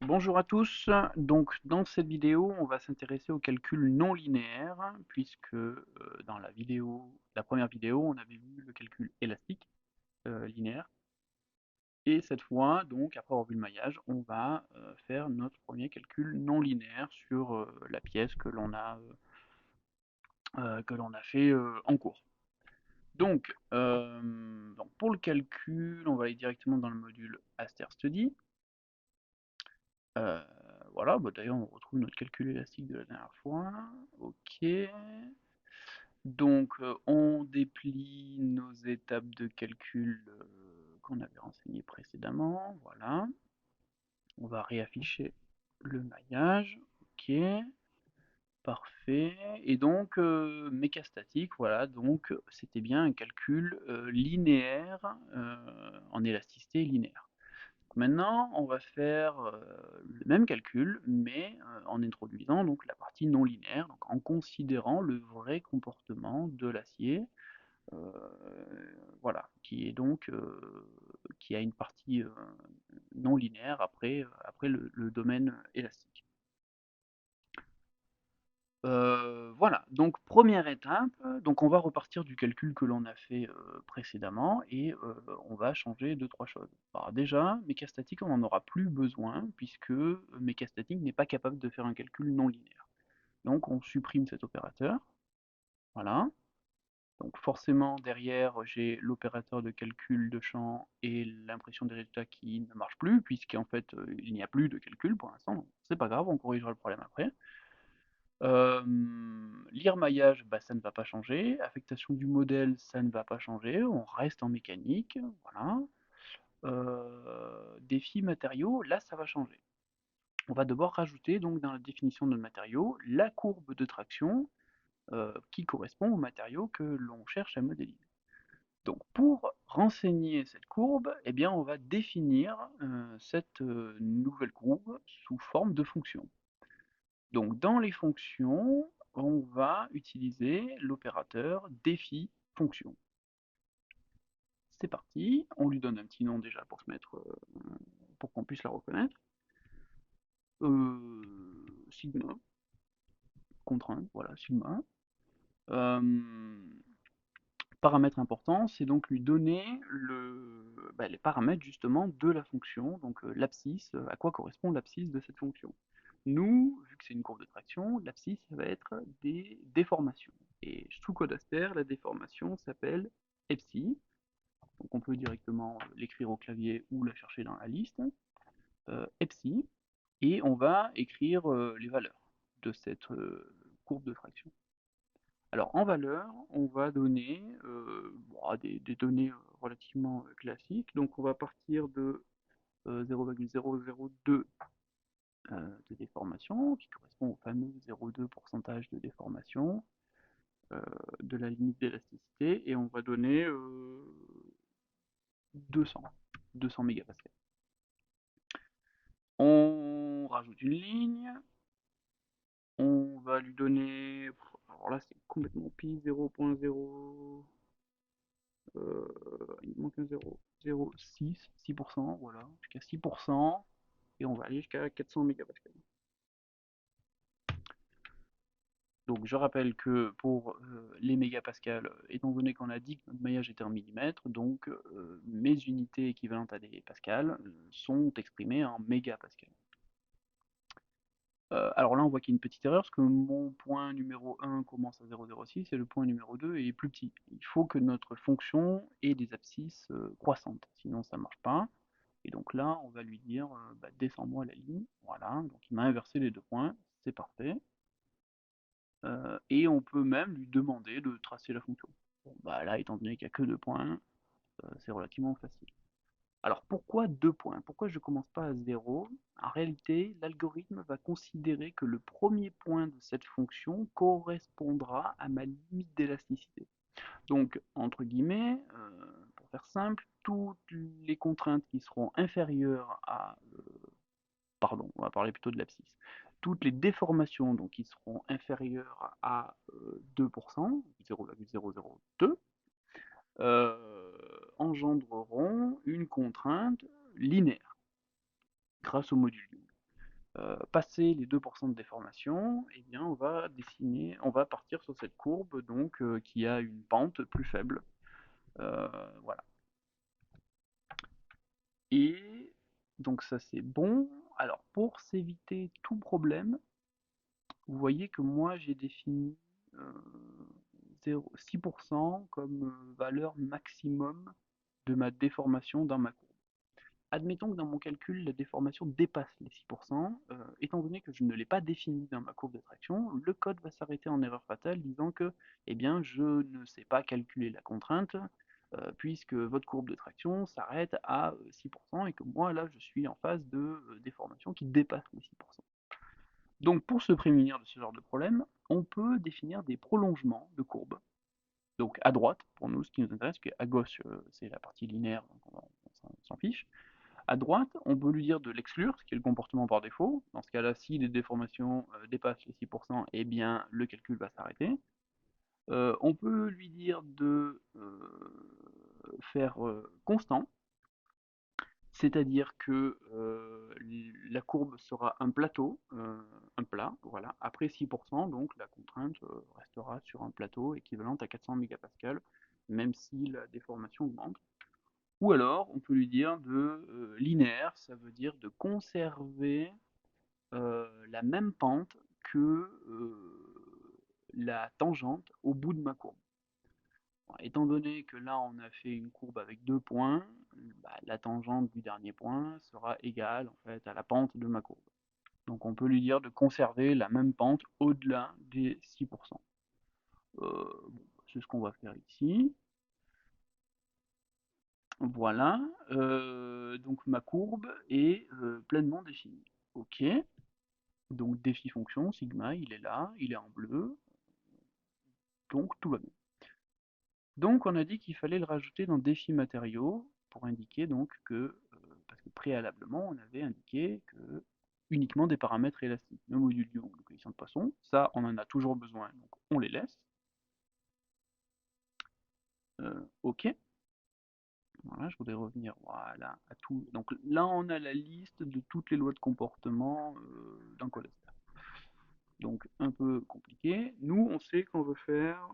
Bonjour à tous, donc dans cette vidéo on va s'intéresser au calcul non linéaire puisque dans la première vidéo on avait vu le calcul élastique linéaire et cette fois donc après avoir vu le maillage on va faire notre premier calcul non linéaire sur la pièce que l'on a fait en cours. Donc pour le calcul on va aller directement dans le module Aster Study. Heu, voilà, bah, d'ailleurs on retrouve notre calcul élastique de la dernière fois. OK. Donc, on déplie nos étapes de calcul, qu'on avait renseignées précédemment, voilà. On va réafficher le maillage, OK, parfait. Et donc, méca statique, voilà, donc c'était bien un calcul, linéaire, en élasticité linéaire. Maintenant, on va faire le même calcul, mais en introduisant donc la partie non linéaire, donc en considérant le vrai comportement de l'acier, euh, voilà, qui est donc qui a une partie non linéaire après le domaine élastique. Voilà, donc première étape, donc on va repartir du calcul que l'on a fait précédemment et on va changer deux trois choses. Alors déjà, mécastatique, on n'en aura plus besoin puisque mécastatique n'est pas capable de faire un calcul non linéaire. Donc on supprime cet opérateur, voilà. Donc forcément derrière j'ai l'opérateur de calcul de champ et l'impression des résultats qui ne marche plus puisqu'en fait il n'y a plus de calcul pour l'instant, donc c'est pas grave, on corrigera le problème après. Lire maillage, bah, ça ne va pas changer. Affectation du modèle, ça ne va pas changer. On reste en mécanique, voilà. Défi matériaux, là, ça va changer. On va devoir rajouter donc dans la définition de notre matériau la courbe de traction qui correspond au matériau que l'on cherche à modéliser. Donc pour renseigner cette courbe, eh bien, on va définir cette nouvelle courbe sous forme de fonction. Donc dans les fonctions, on va utiliser l'opérateur défi fonction. C'est parti, on lui donne un petit nom déjà pour se mettre, pour qu'on puisse la reconnaître. Sigma, contrainte, voilà, sigma. Paramètre important, c'est donc lui donner les paramètres justement de la fonction, donc l'abscisse, à quoi correspond l'abscisse de cette fonction. Nous, vu que c'est une courbe de traction, l'abscisse va être des déformations. Et sous code Aster, la déformation s'appelle epsi. Donc on peut directement l'écrire au clavier ou la chercher dans la liste. Epsi. Et on va écrire les valeurs de cette courbe de traction. Alors en valeur, on va donner des données relativement classiques. Donc on va partir de 0,002 de déformation, qui correspond au fameux 0,2 pourcentage de déformation euh, de la limite d'élasticité, et on va donner 200 mégapascales. On rajoute une ligne, on va lui donner, alors là c'est complètement pile, 0,0, il manque un 0, 0,6, 6%, voilà, jusqu'à 6%, et on va aller jusqu'à 400 mégapascales. Donc je rappelle que pour les mégapascales, étant donné qu'on a dit que notre maillage était en millimètres, donc mes unités équivalentes à des pascales sont exprimées en mégapascales. Alors là on voit qu'il y a une petite erreur, parce que mon point numéro 1 commence à 0,06 et le point numéro 2 est plus petit. Il faut que notre fonction ait des abscisses croissantes, sinon ça ne marche pas. Et donc là on va lui dire descends-moi la ligne, voilà, donc il m'a inversé les deux points, c'est parfait. Et on peut même lui demander de tracer la fonction. Bon, bah là, étant donné qu'il n'y a que deux points, c'est relativement facile. Alors pourquoi deux points? Pourquoi je ne commence pas à 0? En réalité, l'algorithme va considérer que le premier point de cette fonction correspondra à ma limite d'élasticité. Donc, entre guillemets, pour faire simple, toutes les contraintes qui seront inférieures à pardon, on va parler plutôt de l'abscisse. Toutes les déformations donc, qui seront inférieures à 2%, 0,002, engendreront une contrainte linéaire grâce au module. Passer les 2% de déformation, eh bien on va partir sur cette courbe donc qui a une pente plus faible. Voilà. Et donc ça c'est bon. Alors pour s'éviter tout problème, vous voyez que moi j'ai défini 6% comme valeur maximum de ma déformation dans ma courbe. Admettons que dans mon calcul, la déformation dépasse les 6%, étant donné que je ne l'ai pas défini dans ma courbe de traction, le code va s'arrêter en erreur fatale disant que eh bien, je ne sais pas calculer la contrainte, puisque votre courbe de traction s'arrête à 6% et que moi là je suis en phase de déformation qui dépasse les 6%. Donc pour se prémunir de ce genre de problème, on peut définir des prolongements de courbe. Donc à droite, pour nous, ce qui nous intéresse, parce qu'à gauche, c'est la partie linéaire, donc on s'en fiche. À droite, on peut lui dire de l'exclure, ce qui est le comportement par défaut. Dans ce cas-là, si les déformations dépassent les 6%, eh bien le calcul va s'arrêter. On peut lui dire de faire constant, c'est-à-dire que la courbe sera un plateau, un plat, voilà, après 6%, donc la contrainte restera sur un plateau équivalente à 400 mégapascales, même si la déformation augmente. Ou alors, on peut lui dire de linéaire, ça veut dire de conserver la même pente que la tangente au bout de ma courbe. Bon, étant donné que là on a fait une courbe avec 2 points, bah, la tangente du dernier point sera égale en fait à la pente de ma courbe. Donc on peut lui dire de conserver la même pente au-delà des 6%. Bon, c'est ce qu'on va faire ici. Voilà, donc ma courbe est pleinement définie. Ok, donc défi fonction, sigma, il est là, il est en bleu, donc tout va bien. Donc on a dit qu'il fallait le rajouter dans défi matériaux pour indiquer donc que, parce que préalablement on avait indiqué que uniquement des paramètres élastiques. Le module du de coefficient de Poisson, ça on en a toujours besoin, donc on les laisse. Ok. Voilà, je voudrais revenir voilà, à tout. Donc là, on a la liste de toutes les lois de comportement d'un Codester. Donc un peu compliqué. Nous, on sait qu'on veut faire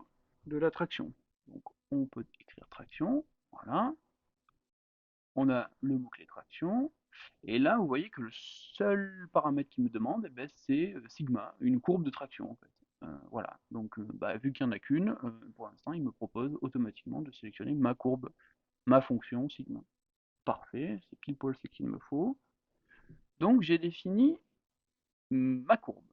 de la traction. Donc on peut écrire traction. Voilà. On a le mot-clé traction. Et là, vous voyez que le seul paramètre qui me demande, eh ben, c'est sigma, une courbe de traction en fait. Voilà. Donc bah, vu qu'il n'y en a qu'une, pour l'instant, il me propose automatiquement de sélectionner ma courbe, ma fonction sigma. Parfait, c'est pile poil ce qu'il me faut. Donc j'ai défini ma courbe.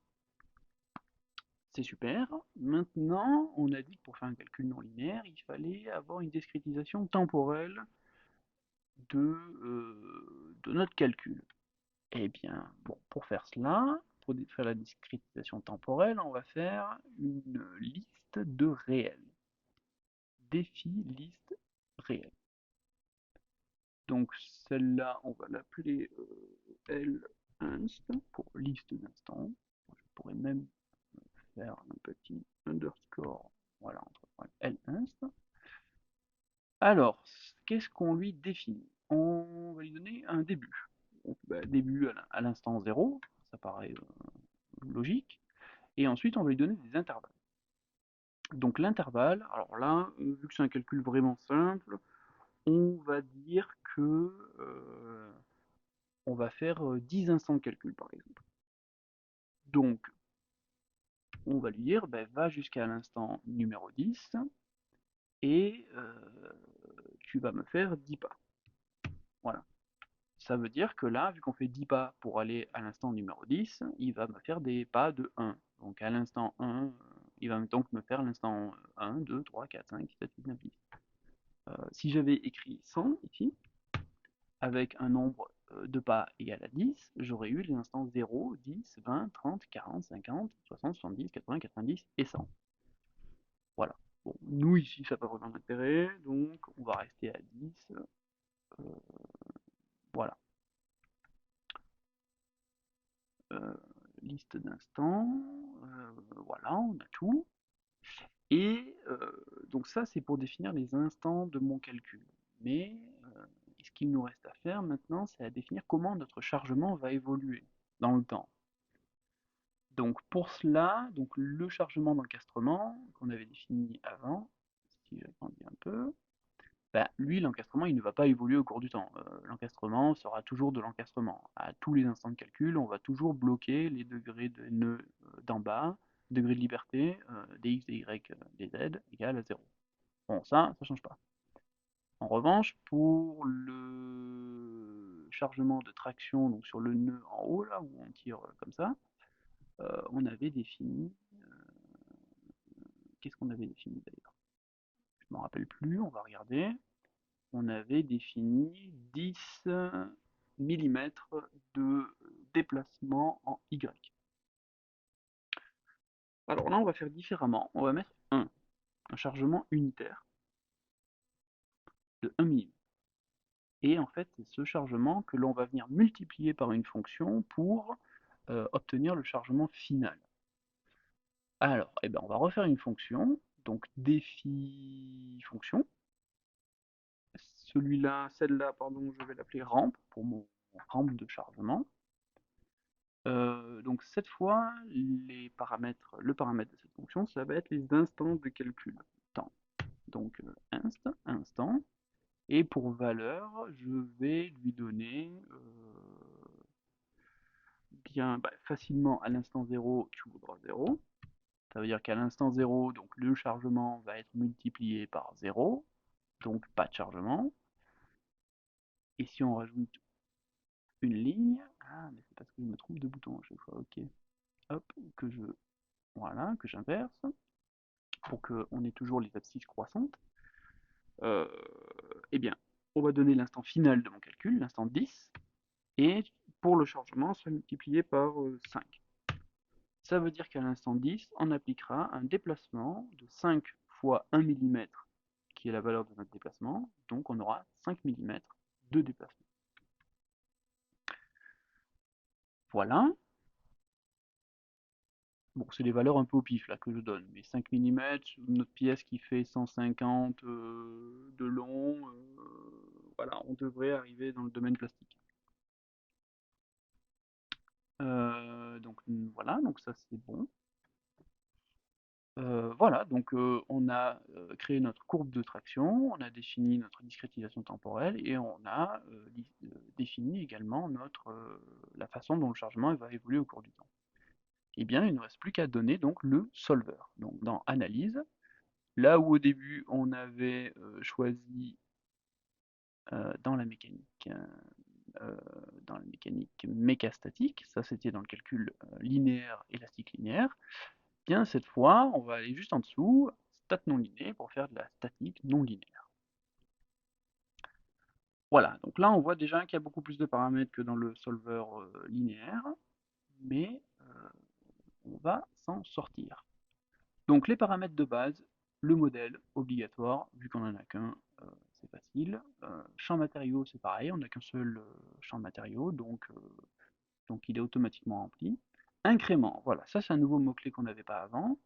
C'est super. Maintenant, on a dit que pour faire un calcul non linéaire, il fallait avoir une discrétisation temporelle de notre calcul. Eh bien, bon, pour faire cela, pour faire la discrétisation temporelle, on va faire une liste de réels. Défi liste réelle. Donc celle-là, on va l'appeler L-inst pour liste d'instants. Je pourrais même faire un petit underscore, voilà, entre L-inst. Alors, qu'est-ce qu'on lui définit? On va lui donner un début. Donc, bah, début à l'instant 0, ça paraît logique. Et ensuite, on va lui donner des intervalles. Donc l'intervalle, alors là, vu que c'est un calcul vraiment simple, on va dire que on va faire 10 instants de calcul par exemple. Donc on va lui dire, ben, va jusqu'à l'instant numéro 10 et tu vas me faire 10 pas. Voilà. Ça veut dire que là, vu qu'on fait 10 pas pour aller à l'instant numéro 10, il va me faire des pas de 1. Donc à l'instant 1, il va donc me faire l'instant 1, 2, 3, 4, 5, 6, 7, 8, 9, 10. Si j'avais écrit 100 ici, avec un nombre de pas égal à 10, j'aurais eu les instants 0, 10, 20, 30, 40, 50, 60, 70, 80, 90 et 100. Voilà. Bon, nous ici, ça n'a pas vraiment d'intérêt, donc on va rester à 10. Euh, voilà. Euh, liste d'instants, voilà, on a tout. Et donc ça, c'est pour définir les instants de mon calcul. Mais ce qu'il nous reste à faire maintenant, c'est à définir comment notre chargement va évoluer dans le temps. Donc pour cela, donc le chargement d'encastrement qu'on avait défini avant, si j'agrandis un peu, bah, lui, l'encastrement, il ne va pas évoluer au cours du temps. L'encastrement sera toujours de l'encastrement. À tous les instants de calcul, on va toujours bloquer les degrés de nœud d'en bas, degrés de liberté, dx, dy, dz égale à 0. Bon, ça change pas. En revanche, pour le chargement de traction, donc sur le nœud en haut, là, où on tire comme ça, on avait défini... Qu'est-ce qu'on avait défini d'ailleurs? Je ne me rappelle plus, on va regarder. On avait défini 10 millimètres de déplacement en Y. Alors là, on va faire différemment. On va mettre un chargement unitaire de 1 mm. Et en fait, c'est ce chargement que l'on va venir multiplier par une fonction pour obtenir le chargement final. Alors, eh ben, on va refaire une fonction, donc défi fonction. Celle-là, pardon, je vais l'appeler rampe pour mon rampe de chargement. Donc cette fois, le paramètre de cette fonction, ça va être les instants de calcul, temps. Donc instant, et pour valeur, je vais lui donner facilement à l'instant 0, tu voudras 0. Ça veut dire qu'à l'instant 0, donc le chargement va être multiplié par 0, donc pas de chargement. Et si on rajoute une ligne, ah mais c'est parce que je me trompe de bouton à chaque fois, ok. Hop, que j'inverse, pour qu'on ait toujours les abscisses croissantes, euh, eh bien, on va donner l'instant final de mon calcul, l'instant 10, et pour le chargement, ça va multiplier par 5. Ça veut dire qu'à l'instant 10, on appliquera un déplacement de 5 fois 1 mm, qui est la valeur de notre déplacement, donc on aura 5 mm de déplacement. Voilà. Bon, c'est des valeurs un peu au pif là que je donne, mais 5 mm, notre pièce qui fait 150 de long, voilà, on devrait arriver dans le domaine plastique. Donc voilà, donc ça c'est bon. Voilà, donc on a créé notre courbe de traction, on a défini notre discrétisation temporelle et on a défini également la façon dont le chargement va évoluer au cours du temps. Eh bien, il ne reste plus qu'à donner donc le solver. Donc dans analyse, là où au début on avait choisi dans la mécanique mécastatique, ça c'était dans le calcul linéaire, élastique linéaire, bien cette fois on va aller juste en dessous, stat non linéaire, pour faire de la statique non linéaire. Voilà, donc là on voit déjà qu'il y a beaucoup plus de paramètres que dans le solver linéaire, mais on va s'en sortir. Donc les paramètres de base, le modèle obligatoire, vu qu'on n'en a qu'un, c'est facile. Champ matériaux, c'est pareil, on n'a qu'un seul champ matériaux, donc il est automatiquement rempli. Incrément, voilà, ça c'est un nouveau mot-clé qu'on n'avait pas avant.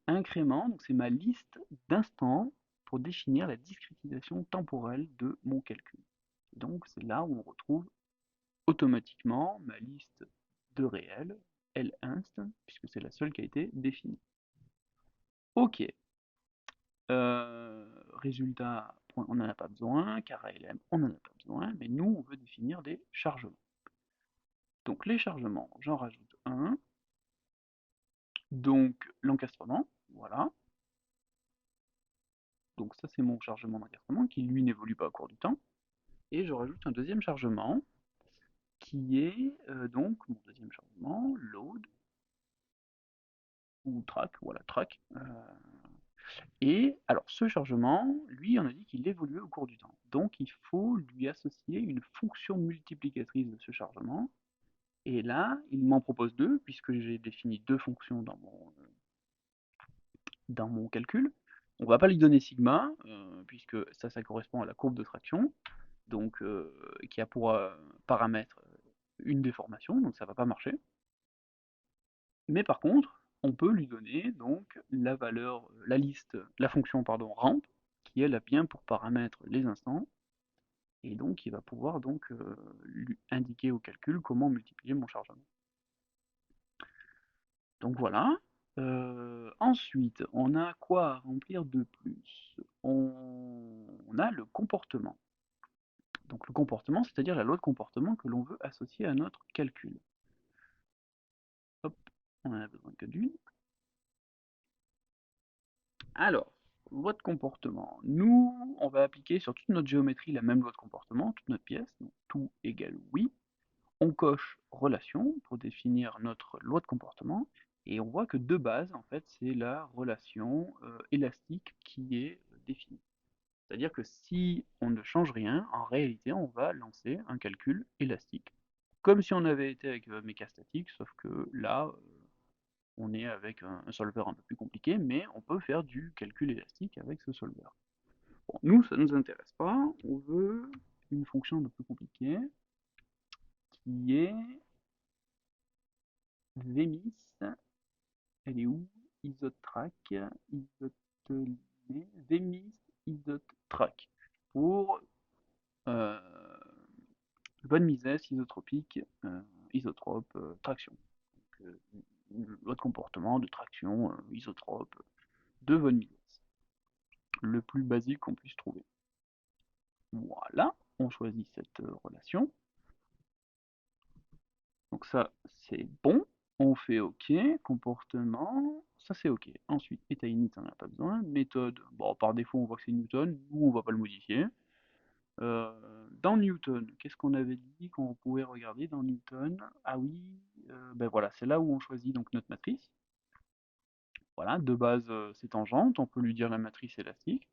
Incrément, donc c'est ma liste d'instants pour définir la discrétisation temporelle de mon calcul. Donc c'est là où on retrouve automatiquement ma liste de réels, Linst, puisque c'est la seule qui a été définie. Ok, résultat, on n'en a pas besoin, KLM, on n'en a pas besoin, mais nous, on veut définir des chargements. Donc les chargements, j'en rajoute un. Donc l'encastrement, voilà. Donc ça, c'est mon chargement d'encastrement qui, lui, n'évolue pas au cours du temps. Et je rajoute un deuxième chargement qui est donc mon deuxième chargement, load, ou track, voilà, track. Et alors ce chargement, lui, on a dit qu'il évoluait au cours du temps. Donc il faut lui associer une fonction multiplicatrice de ce chargement. Et là, il m'en propose deux, puisque j'ai défini deux fonctions dans mon calcul. On ne va pas lui donner sigma, puisque ça correspond à la courbe de traction, donc qui a pour paramètre une déformation, donc ça ne va pas marcher. Mais par contre, on peut lui donner donc la fonction ramp, qui elle a bien pour paramètre les instants, et donc il va pouvoir donc lui indiquer au calcul comment multiplier mon chargement. Voilà. Ensuite, on a quoi à remplir de plus? On a le comportement. Donc le comportement, c'est-à-dire la loi de comportement que l'on veut associer à notre calcul. Hop, on en a besoin que d'une. Alors, loi de comportement. Nous, on va appliquer sur toute notre géométrie la même loi de comportement, toute notre pièce, donc tout égale oui. On coche relation pour définir notre loi de comportement, et on voit que de base, en fait, c'est la relation élastique qui est définie. C'est-à-dire que si on ne change rien, en réalité, on va lancer un calcul élastique. Comme si on avait été avec méca statique, sauf que là, on est avec un solver un peu plus compliqué, mais on peut faire du calcul élastique avec ce solver. Bon, nous, ça ne nous intéresse pas, on veut une fonction un peu plus compliquée, qui est vmis, elle est où? Isotrack, vmis, isotrack, pour euh, bonne misesse isotropique, isotrope, traction. Donc, votre comportement de traction isotrope de von Mises, le plus basique qu'on puisse trouver. Voilà, on choisit cette relation. Donc ça, c'est bon. On fait OK. Comportement, ça c'est OK. Ensuite, état init, on n'a pas besoin. Méthode, bon, par défaut, on voit que c'est Newton. Nous, on va pas le modifier. Dans Newton, qu'est-ce qu'on avait dit qu'on pouvait regarder dans Newton? Ah oui, ben voilà, c'est là où on choisit donc notre matrice. Voilà, de base, c'est tangente. On peut lui dire la matrice élastique.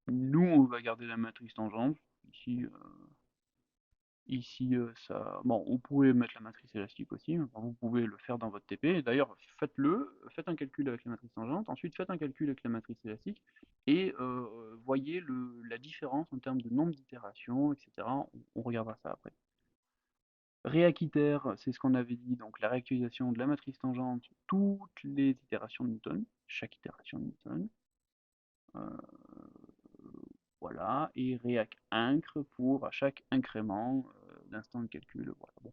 Nous, on va garder la matrice tangente. Ici, Ici, ça... Bon, on pourrait mettre la matrice élastique aussi, mais bon, vous pouvez le faire dans votre TP. D'ailleurs, faites-le, faites un calcul avec la matrice tangente, ensuite faites un calcul avec la matrice élastique, et voyez la différence en termes de nombre d'itérations, etc. On regardera ça après. Réacquitaire, c'est ce qu'on avait dit, donc la réactualisation de la matrice tangente, toutes les itérations de Newton, chaque itération de Newton. Euh, Voilà, et réac incre pour à chaque incrément d'instant de calcul. Voilà. Bon.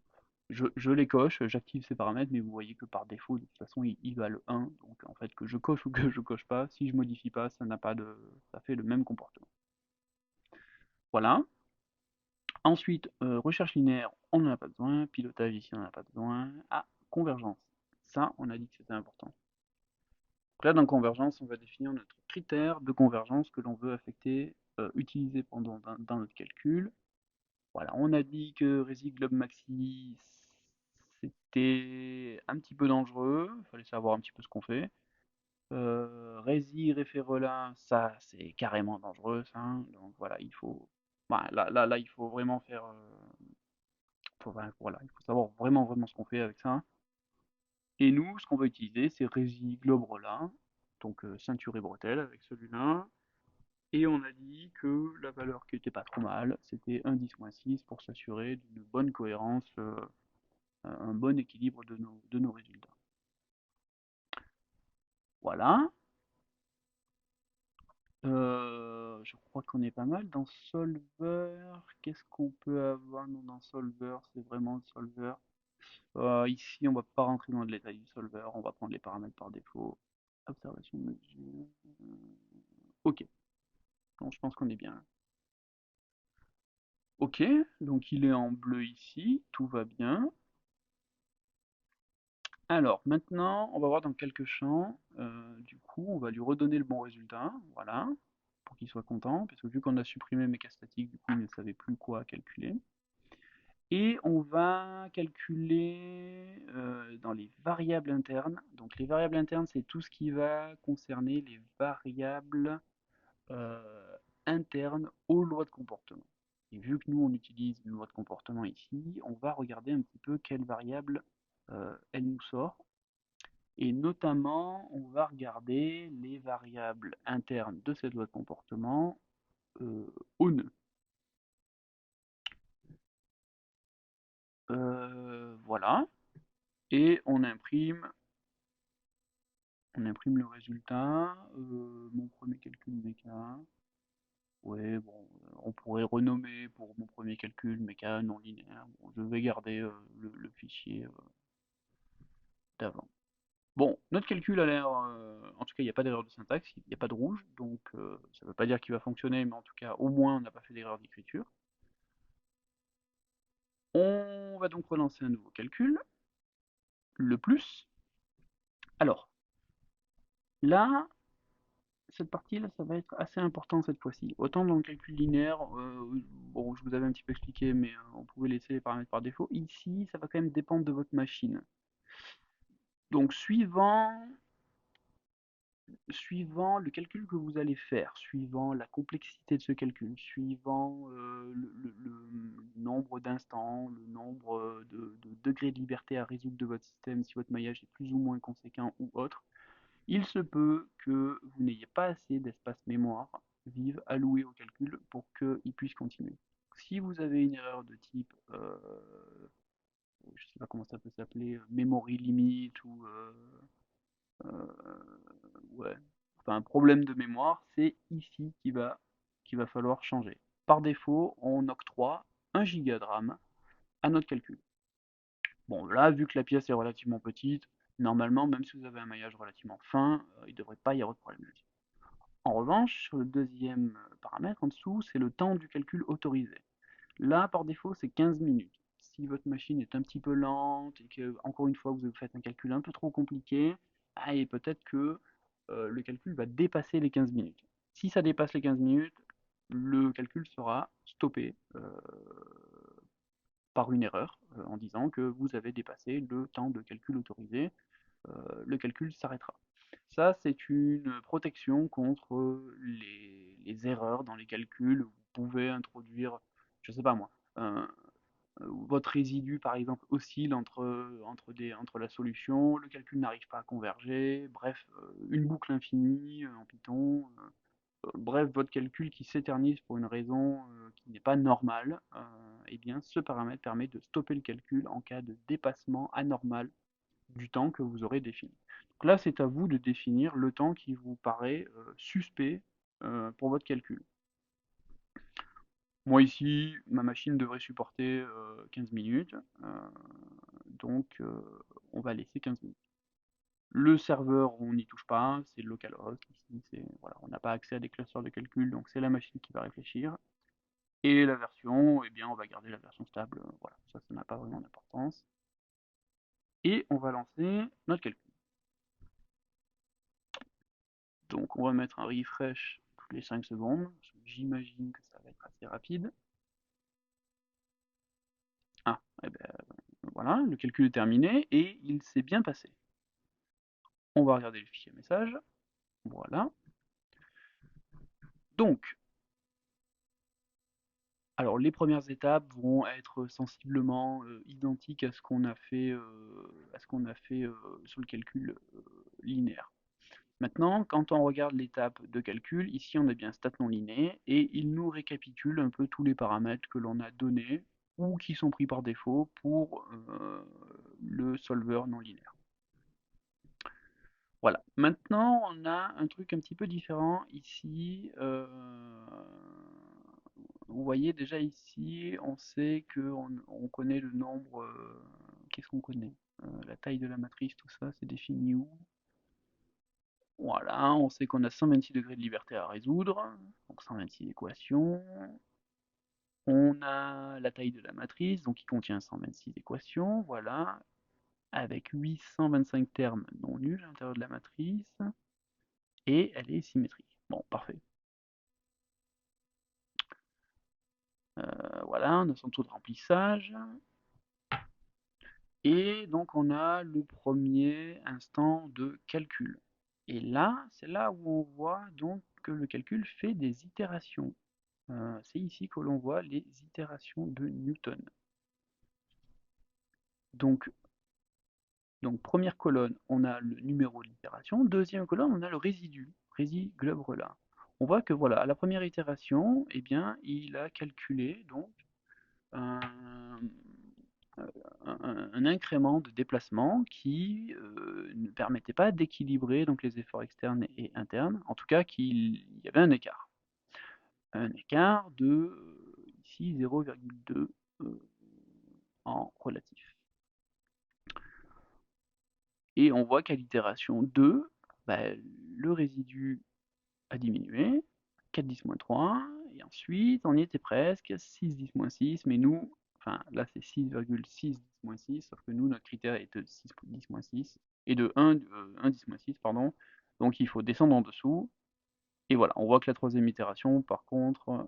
Je les coche, j'active ces paramètres, mais vous voyez que par défaut, de toute façon, ils valent 1. Donc en fait, que je coche ou que je coche pas, si je modifie pas, ça n'a pas de. Ça fait le même comportement. Voilà. Ensuite, recherche linéaire, on n'en a pas besoin. Pilotage ici, on n'en a pas besoin. Ah, convergence. Ça, on a dit que c'était important. Donc là, dans convergence, on va définir notre critère de convergence que l'on veut affecter, utiliser dans notre calcul. Voilà, on a dit que Resi Globe Maxi, c'était un petit peu dangereux, il fallait savoir un petit peu ce qu'on fait. Resi Referola, ça c'est carrément dangereux, ça. Donc voilà, il faut, bah, là, il faut vraiment faire, voilà, il faut savoir vraiment ce qu'on fait avec ça. Et nous, ce qu'on va utiliser, c'est Resi Globrola, donc ceinture et bretelle avec celui-là. Et on a dit que la valeur qui était pas trop mal, c'était 1,10-6 pour s'assurer d'une bonne cohérence, un bon équilibre de nos résultats. Voilà. Je crois qu'on est pas mal. Dans Solver, qu'est-ce qu'on peut avoir? Non, dans Solver, c'est vraiment le Solver. Ici, on va pas rentrer dans le détail du Solver, on va prendre les paramètres par défaut. Observation de mesure. Ok, donc je pense qu'on est bien. Ok, donc il est en bleu ici, tout va bien. Alors maintenant, on va voir dans quelques champs. Du coup, on va lui redonner le bon résultat, voilà, pour qu'il soit content, parce que vu qu'on a supprimé méca statique, du coup, il ne savait plus quoi calculer. Et on va calculer dans les variables internes. Donc les variables internes, c'est tout ce qui va concerner les variables internes aux lois de comportement. Et vu que nous, on utilise une loi de comportement ici, on va regarder un petit peu quelle variable elle nous sort. Et notamment, on va regarder les variables internes de cette loi de comportement au nœud. Voilà. Et on imprime le résultat. Mon premier calcul méca. Ouais, bon, on pourrait renommer pour mon premier calcul méca non linéaire. Bon, je vais garder le fichier d'avant. Bon, notre calcul a l'air, en tout cas il n'y a pas d'erreur de syntaxe, il n'y a pas de rouge, donc ça ne veut pas dire qu'il va fonctionner, mais en tout cas au moins on n'a pas fait d'erreur d'écriture. On va donc relancer un nouveau calcul, le plus. Alors, là, cette partie-là, ça va être assez important cette fois-ci. Autant dans le calcul linéaire, bon, je vous avais un petit peu expliqué, mais on pouvait laisser les paramètres par défaut. Ici, ça va quand même dépendre de votre machine. Donc, suivant le calcul que vous allez faire, suivant la complexité de ce calcul, suivant le nombre d'instants, le nombre de degrés de liberté à résoudre de votre système, si votre maillage est plus ou moins conséquent ou autre, il se peut que vous n'ayez pas assez d'espace mémoire vive alloué au calcul pour qu'il puisse continuer. Si vous avez une erreur de type, je ne sais pas comment ça peut s'appeler, memory limit ou ouais, enfin un problème de mémoire, c'est ici qu'il va falloir changer. Par défaut, on octroie 1 giga de RAM à notre calcul. Bon, là, vu que la pièce est relativement petite, normalement, même si vous avez un maillage relativement fin, il ne devrait pas y avoir de problème là-dessus. En revanche, sur le deuxième paramètre en dessous, c'est le temps du calcul autorisé. Là, par défaut, c'est 15 minutes. Si votre machine est un petit peu lente et que, encore une fois, vous faites un calcul un peu trop compliqué, et peut-être que le calcul va dépasser les 15 minutes. Si ça dépasse les 15 minutes, le calcul sera stoppé par une erreur en disant que vous avez dépassé le temps de calcul autorisé. Le calcul s'arrêtera. Ça, c'est une protection contre les erreurs dans les calculs. Vous pouvez introduire, je ne sais pas moi, votre résidu par exemple oscille entre la solution, le calcul n'arrive pas à converger, bref, une boucle infinie en Python, bref, votre calcul qui s'éternise pour une raison qui n'est pas normale, eh bien ce paramètre permet de stopper le calcul en cas de dépassement anormal du temps que vous aurez défini. Donc là, c'est à vous de définir le temps qui vous paraît suspect pour votre calcul. Moi ici, ma machine devrait supporter 15 minutes, donc on va laisser 15 minutes. Le serveur, on n'y touche pas, c'est localhost, ici, voilà, on n'a pas accès à des clusters de calcul, donc c'est la machine qui va réfléchir. Et la version, eh bien on va garder la version stable, voilà, ça n'a pas vraiment d'importance. Et on va lancer notre calcul. Donc on va mettre un refresh toutes les 5 secondes. J'imagine que ça va être assez rapide. Ah, et ben voilà, le calcul est terminé et il s'est bien passé. On va regarder le fichier message. Voilà. Donc, alors les premières étapes vont être sensiblement identiques à ce qu'on a fait, sur le calcul linéaire. Maintenant, quand on regarde l'étape de calcul, ici on a bien stat non linéaire et il nous récapitule un peu tous les paramètres que l'on a donnés ou qui sont pris par défaut pour le solver non linéaire. Voilà. Maintenant, on a un truc un petit peu différent ici. Vous voyez déjà ici, on sait qu'on connaît le nombre. Qu'est-ce qu'on connaît? La taille de la matrice, tout ça, c'est défini où? Voilà, on sait qu'on a 126 degrés de liberté à résoudre, donc 126 équations. On a la taille de la matrice, donc qui contient 126 équations, voilà, avec 825 termes non nuls à l'intérieur de la matrice, et elle est symétrique. Bon, parfait. Voilà, on a son taux de remplissage. Et donc on a le premier instant de calcul. Et là, c'est là où on voit donc que le calcul fait des itérations. C'est ici que l'on voit les itérations de Newton. Donc, première colonne, on a le numéro de l'itération. Deuxième colonne, on a le résidu, globe-relin. On voit que voilà, à la première itération, eh bien, il a calculé donc un, un incrément de déplacement qui ne permettait pas d'équilibrer donc les efforts externes et internes, en tout cas qu'il y avait un écart. Un écart de ici 0,2 en relatif. Et on voit qu'à l'itération 2, bah, le résidu a diminué, 4 10 moins 3, et ensuite on y était presque, 6 10 moins 6, mais nous, enfin là c'est 6,6 10 moins 6, sauf que nous notre critère est de 6 10 moins 6, et de 1 10 moins 6, pardon, donc il faut descendre en dessous, et voilà, on voit que la troisième itération, par contre,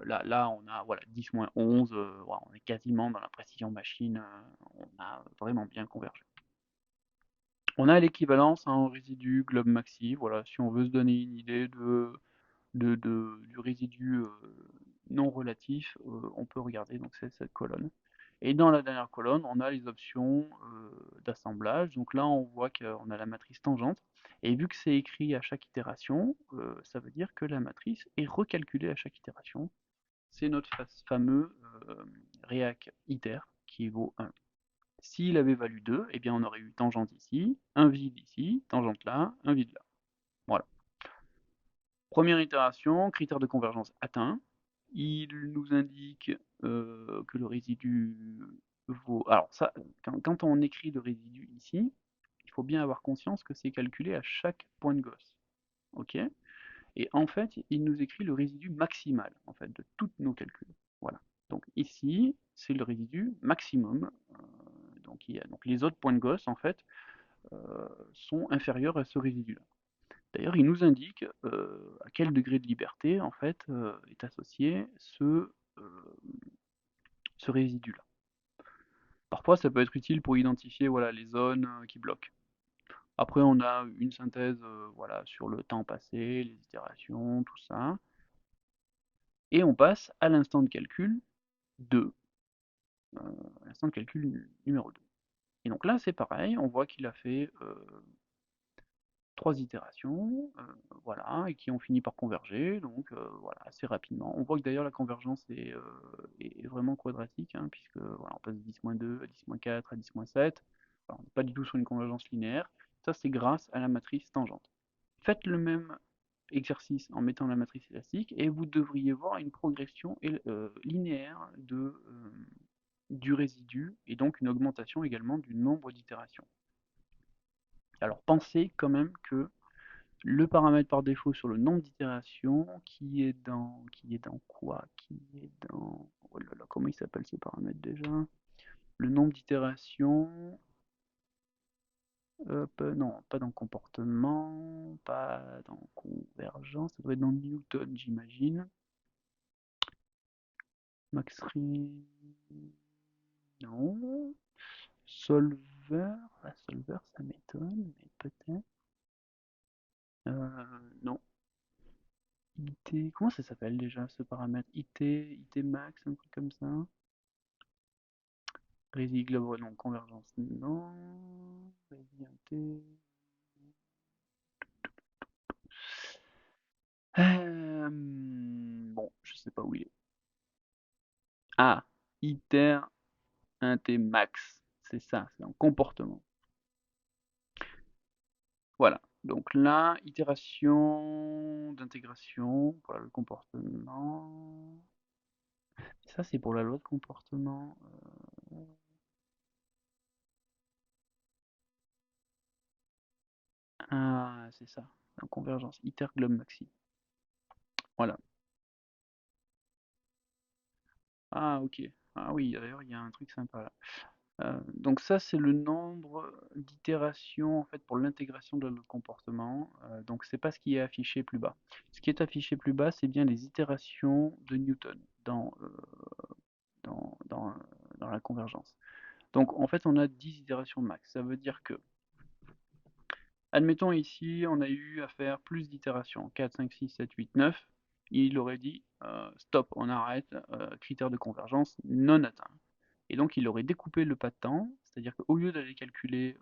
là on a voilà, 10 moins 11, voilà, on est quasiment dans la précision machine, on a vraiment bien convergé. On a l'équivalence en résidu globe maxi, voilà, si on veut se donner une idée du résidu non relatif, on peut regarder, donc c'est cette colonne. Et dans la dernière colonne, on a les options d'assemblage. Donc là, on voit qu'on a la matrice tangente. Et vu que c'est écrit à chaque itération, ça veut dire que la matrice est recalculée à chaque itération. C'est notre fameux réac iter qui vaut 1. S'il avait valu 2, eh bien on aurait eu tangente ici, un vide ici, tangente là, un vide là. Voilà. Première itération, critère de convergence atteint. Il nous indique que le résidu vaut... Alors ça, quand on écrit le résidu ici, il faut bien avoir conscience que c'est calculé à chaque point de Gauss. Ok. Et en fait, il nous écrit le résidu maximal en fait, de tous nos calculs. Voilà. Donc ici, c'est le résidu maximum. Donc les autres points de Gauss, en fait, sont inférieurs à ce résidu-là. D'ailleurs, il nous indique à quel degré de liberté en fait est associé ce résidu-là. Parfois, ça peut être utile pour identifier voilà, les zones qui bloquent. Après, on a une synthèse voilà, sur le temps passé, les itérations, tout ça. Et on passe à l'instant de calcul 2, l'instant de calcul numéro 2. Et donc là, c'est pareil, on voit qu'il a fait 3 itérations, voilà, et qui ont fini par converger, donc voilà, assez rapidement. On voit que d'ailleurs la convergence est vraiment quadratique, hein, puisque voilà, on passe de 10-2 à 10-4 à 10-7. Alors, on n'est pas du tout sur une convergence linéaire. Ça, c'est grâce à la matrice tangente. Faites le même exercice en mettant la matrice élastique et vous devriez voir une progression linéaire du résidu et donc une augmentation également du nombre d'itérations. Alors pensez quand même que le paramètre par défaut sur le nombre d'itérations qui est dans quoi? Qui est dans oh là là, comment il s'appelle ce paramètre déjà? Le nombre d'itérations, hop, non, pas dans comportement, pas dans convergence, ça doit être dans Newton, j'imagine. Max non. Solver, la solver ça m'étonne, mais peut-être. Non. IT, comment ça s'appelle déjà ce paramètre? IT max, un truc comme ça. Rési globe, non, convergence, non. Rési inté. Bon, je sais pas où il est. Ah, iter inté max. C'est ça, c'est en comportement. Voilà. Donc là, itération d'intégration, voilà le comportement. Ça, c'est pour la loi de comportement. Ah, c'est ça, la convergence, iter globe maxi. Voilà. Ah, ok. Ah oui, d'ailleurs, il y a un truc sympa là. Donc ça, c'est le nombre d'itérations en fait pour l'intégration de notre comportement. Donc c'est pas ce qui est affiché plus bas. Ce qui est affiché plus bas, c'est bien les itérations de Newton dans, dans, dans la convergence. Donc en fait, on a 10 itérations max. Ça veut dire que, admettons ici, on a eu à faire plus d'itérations, 4, 5, 6, 7, 8, 9. Il aurait dit stop, on arrête, critère de convergence non atteint. Et donc il aurait découpé le pas de temps, c'est-à-dire qu'au lieu d'aller calculer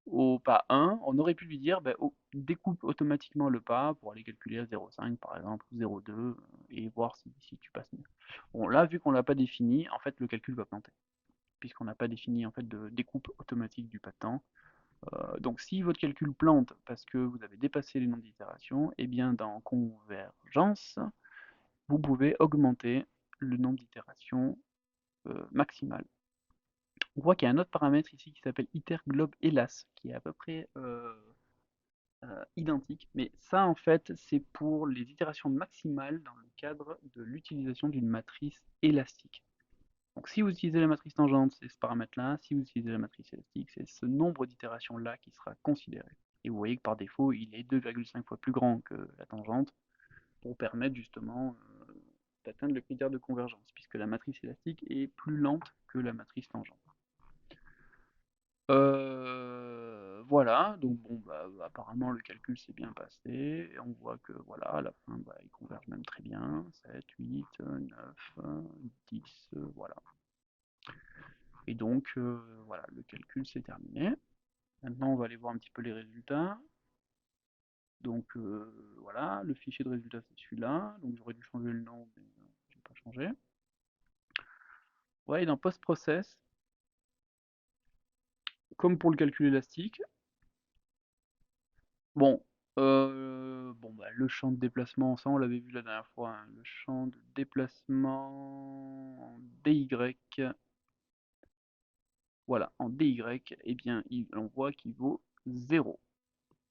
au pas 1, on aurait pu lui dire bah, découpe automatiquement le pas pour aller calculer à 0,5 par exemple, ou 0,2, et voir si tu passes mieux. Bon là, vu qu'on l'a pas défini, en fait le calcul va planter, puisqu'on n'a pas défini en fait de découpe automatique du pas de temps. Donc si votre calcul plante parce que vous avez dépassé les nombres d'itérations, et bien dans convergence, vous pouvez augmenter le nombre d'itérations maximal. On voit qu'il y a un autre paramètre ici qui s'appelle iter_globe_hélas, qui est à peu près identique, mais ça en fait c'est pour les itérations maximales dans le cadre de l'utilisation d'une matrice élastique. Donc si vous utilisez la matrice tangente, c'est ce paramètre-là, si vous utilisez la matrice élastique, c'est ce nombre d'itérations-là qui sera considéré. Et vous voyez que par défaut, il est 2,5 fois plus grand que la tangente pour permettre justement d'atteindre le critère de convergence, puisque la matrice élastique est plus lente que la matrice tangente. Voilà, donc bon, bah, apparemment le calcul s'est bien passé, et on voit que voilà, à la fin, bah, ils convergent même très bien, 7, 8, 9, 10, voilà. Et donc, voilà, le calcul s'est terminé. Maintenant, on va aller voir un petit peu les résultats. Donc, voilà, le fichier de résultats, c'est celui-là. Donc, j'aurais dû changer le nom, mais je n'ai pas changé. Ouais, et dans post-process, comme pour le calcul élastique, bon, bah, le champ de déplacement, ça on l'avait vu la dernière fois, hein, le champ de déplacement en DY, voilà, en DY, eh bien, on voit qu'il vaut 0.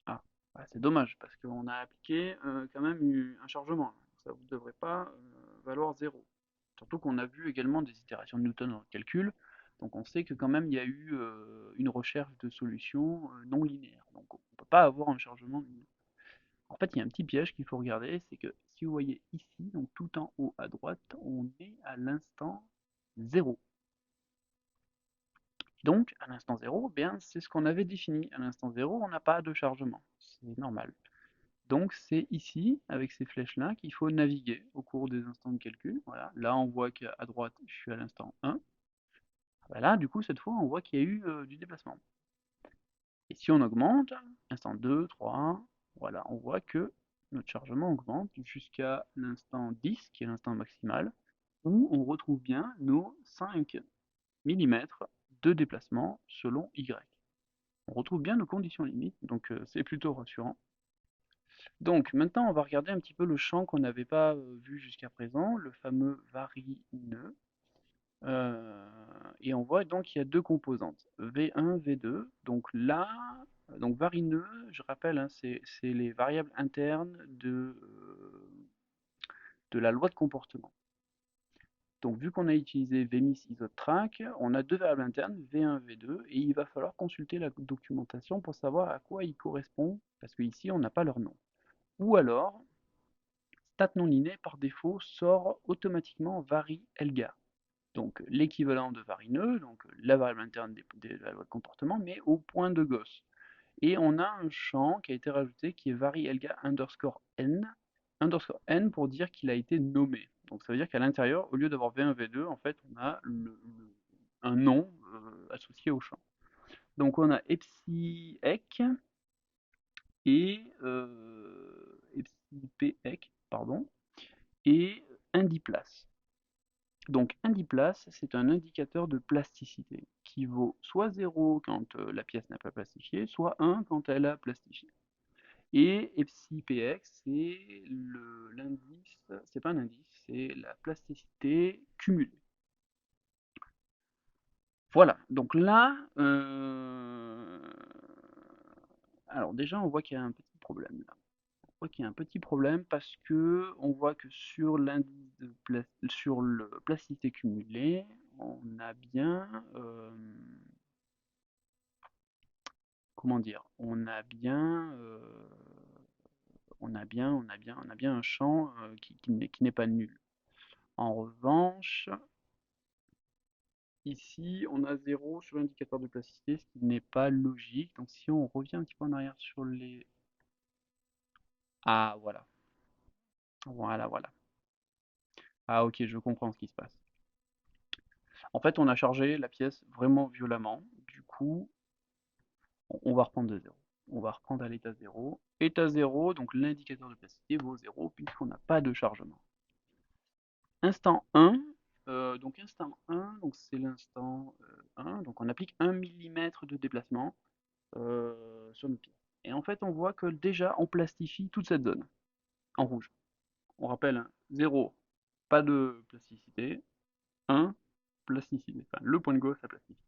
Ah, bah, c'est dommage, parce qu'on a appliqué quand même un chargement. Ça ne devrait pas valoir 0. Surtout qu'on a vu également des itérations de Newton dans le calcul, donc on sait que quand même il y a eu une recherche de solutions non linéaires. Donc on ne peut pas avoir un chargement linéaire. En fait, il y a un petit piège qu'il faut regarder, c'est que si vous voyez ici, donc tout en haut à droite, on est à l'instant 0. Donc, à l'instant 0, eh bien, c'est ce qu'on avait défini. À l'instant 0, on n'a pas de chargement. C'est normal. Donc, c'est ici, avec ces flèches-là, qu'il faut naviguer au cours des instants de calcul. Voilà. Là, on voit qu'à droite, je suis à l'instant 1. Bah là, du coup, cette fois, on voit qu'il y a eu du déplacement. Et si on augmente, instant 2, 3, voilà, on voit que notre chargement augmente jusqu'à l'instant 10, qui est l'instant maximal, où on retrouve bien nos 5 mm de déplacement selon Y. On retrouve bien nos conditions limites, donc c'est plutôt rassurant. Donc maintenant, on va regarder un petit peu le champ qu'on n'avait pas vu jusqu'à présent, le fameux vari_nœud. Et on voit donc qu'il y a deux composantes, V1, V2. Donc là, donc vari_nœud, je rappelle, hein, c'est les variables internes de la loi de comportement. Donc vu qu'on a utilisé vmis isotrack, on a deux variables internes, V1, V2, et il va falloir consulter la documentation pour savoir à quoi ils correspondent, parce qu'ici on n'a pas leur nom. Ou alors, stat non liné par défaut sort automatiquement vari_elga. Donc l'équivalent de vari_nœud, donc la variable interne de la loi de comportement, mais au point de Gauss. Et on a un champ qui a été rajouté qui est vari_elga underscore n pour dire qu'il a été nommé. Donc ça veut dire qu'à l'intérieur, au lieu d'avoir V1, V2, en fait, on a un nom associé au champ. Donc on a epsi_ec et epsi_pec, pardon, et indiplace. Donc indiplace, c'est un indicateur de plasticité qui vaut soit 0 quand la pièce n'a pas plastifié, soit 1 quand elle a plastifié. Et epsi_px, c'est l'indice, c'est pas un indice, c'est la plasticité cumulée. Voilà, donc là, alors déjà on voit qu'il y a un petit problème là. On voit qu'il y a un petit problème parce que on voit que sur l'indice sur le plasticité cumulée, on a bien, comment dire, on a bien un champ qui n'est pas nul. En revanche, ici, on a 0 sur l'indicateur de plasticité, ce qui n'est pas logique. Donc si on revient un petit peu en arrière sur les... Ah, voilà. Voilà, voilà. Ah, ok, je comprends ce qui se passe. En fait, on a chargé la pièce vraiment violemment. Du coup, on va reprendre de 0. On va reprendre à l'état 0. État 0, donc l'indicateur de plasticité vaut 0 puisqu'on n'a pas de chargement. Instant 1, donc instant 1, donc c'est l'instant 1, donc on applique 1 mm de déplacement sur une pièce. Et en fait, on voit que déjà, on plastifie toute cette zone en rouge. On rappelle, hein, 0, pas de plasticité, 1, plasticité. Enfin, le point de Gauss, ça plastifie.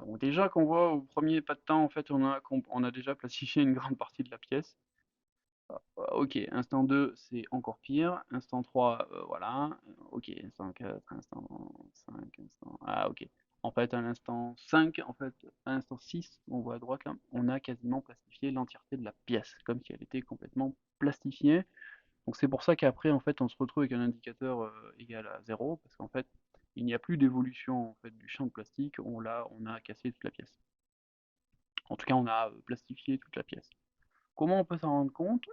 Donc déjà qu'on voit au premier pas de temps, en fait, on a déjà plastifié une grande partie de la pièce. Ok, instant 2 c'est encore pire. Instant 3 voilà. Ok, instant 4 instant 5 instant... Ah, ok. En fait, à l'instant 5 en fait, à l'instant 6 on voit à droite là, on a quasiment plastifié l'entièreté de la pièce, comme si elle était complètement plastifiée. Donc c'est pour ça qu'après, en fait, on se retrouve avec un indicateur égal à 0, parce qu'en fait, il n'y a plus d'évolution en fait, du champ de plastique, on a cassé toute la pièce. En tout cas, on a plastifié toute la pièce. Comment on peut s'en rendre compte?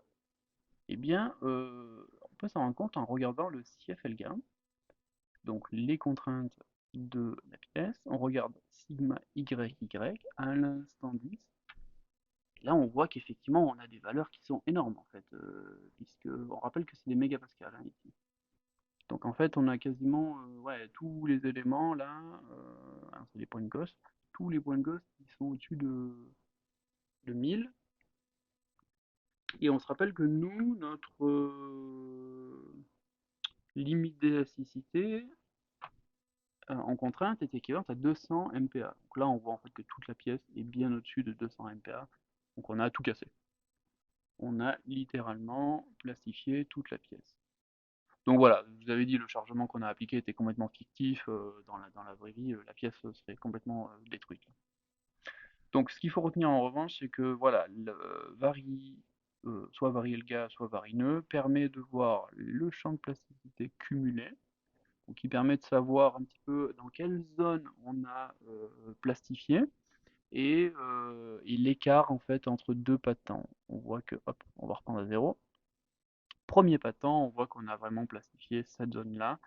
Eh bien, on peut s'en rendre compte en regardant le CFLGA, donc les contraintes de la pièce. On regarde sigma YY à l'instant 10. Et là, on voit qu'effectivement, on a des valeurs qui sont énormes, en fait, puisque on rappelle que c'est des mégapascales hein, ici. Donc en fait, on a quasiment ouais, tous les éléments là, alors c'est les points de Gauss, tous les points de Gauss qui sont au-dessus de 1000. Et on se rappelle que nous, notre limite d'élasticité en contrainte est équivalente à 200 MPa. Donc là, on voit en fait que toute la pièce est bien au-dessus de 200 MPa. Donc on a tout cassé. On a littéralement plastifié toute la pièce. Donc voilà, je vous avais dit, le chargement qu'on a appliqué était complètement fictif. Dans la vraie vie, la pièce serait complètement détruite. Donc ce qu'il faut retenir en revanche, c'est que voilà, soit vari-Elga, soit vari-nœud, permet de voir le champ de plasticité cumulé, donc qui permet de savoir un petit peu dans quelle zone on a plastifié, et l'écart en fait entre deux pas de temps. On voit que, hop, on va reprendre à zéro. Premier pas de temps, on voit qu'on a vraiment plastifié cette zone-là.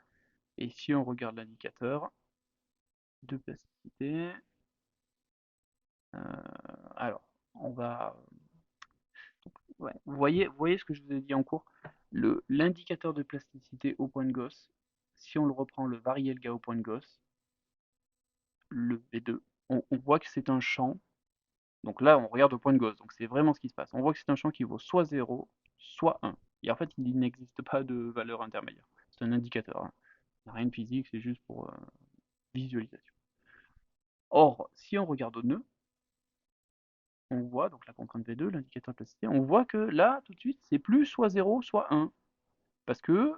Et si on regarde l'indicateur de plasticité, euh, alors, on va... Ouais, vous voyez ce que je vous ai dit en cours? L'indicateur de plasticité au point de Gauss, si on le reprend le vari-Elga au point de Gauss, le V2, on voit que c'est un champ. Donc là, on regarde au point de Gauss, donc c'est vraiment ce qui se passe. On voit que c'est un champ qui vaut soit 0, soit 1. Et en fait, il n'existe pas de valeur intermédiaire. C'est un indicateur, hein. Il n'y a rien de physique, c'est juste pour visualisation. Or, si on regarde au nœud, on voit, donc la contrainte V2, l'indicateur de plasticité, on voit que là, tout de suite, c'est plus soit 0, soit 1. Parce que,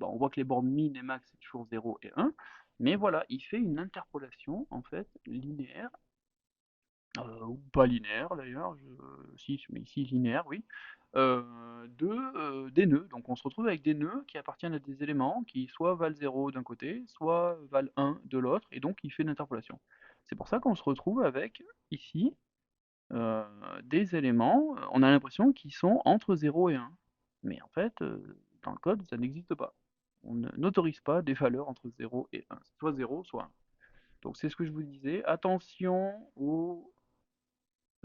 on voit que les bornes min et max, c'est toujours 0 et 1. Mais voilà, il fait une interpolation, en fait, linéaire, ou pas linéaire d'ailleurs, si, mais ici linéaire, oui, des nœuds. Donc on se retrouve avec des nœuds qui appartiennent à des éléments qui soit valent 0 d'un côté, soit valent 1 de l'autre, et donc il fait une interpolation. C'est pour ça qu'on se retrouve avec, ici, euh, des éléments, on a l'impression qu'ils sont entre 0 et 1. Mais en fait, dans le code, ça n'existe pas. On n'autorise pas des valeurs entre 0 et 1. C'est soit 0, soit 1. Donc c'est ce que je vous disais. Attention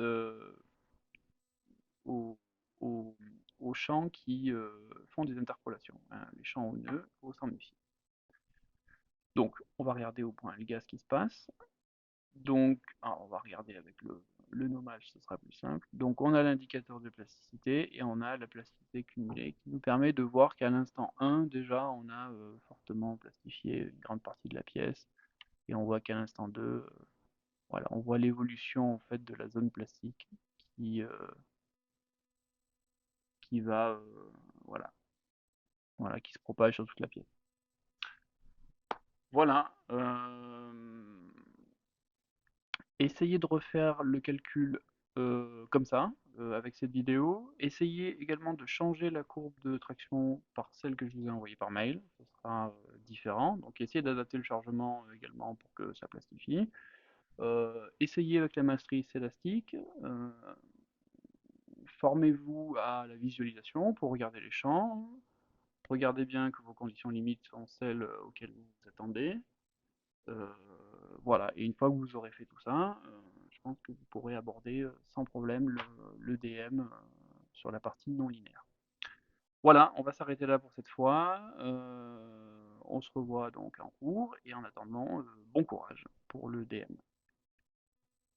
euh, aux, aux- aux champs qui font des interpolations, hein. Les champs au nœud, il faut s'en méfier. Donc on va regarder au point Elga ce qui se passe. Donc, on va regarder avec le nommage, ce sera plus simple. Donc, on a l'indicateur de plasticité et on a la plasticité cumulée qui nous permet de voir qu'à l'instant 1, déjà, on a fortement plastifié une grande partie de la pièce. Et on voit qu'à l'instant 2, voilà, on voit l'évolution en fait de la zone plastique qui, euh, qui va, voilà, voilà, qui se propage sur toute la pièce. Voilà. Essayez de refaire le calcul comme ça, avec cette vidéo. Essayez également de changer la courbe de traction par celle que je vous ai envoyée par mail, ce sera différent. Donc essayez d'adapter le chargement également pour que ça plastifie. Essayez avec la matrice élastique. Formez-vous à la visualisation pour regarder les champs. Regardez bien que vos conditions limites sont celles auxquelles vous vous attendez. Euh, voilà, et une fois que vous aurez fait tout ça, je pense que vous pourrez aborder sans problème le DM sur la partie non linéaire. Voilà, on va s'arrêter là pour cette fois. On se revoit donc en cours, et en attendant, bon courage pour le DM.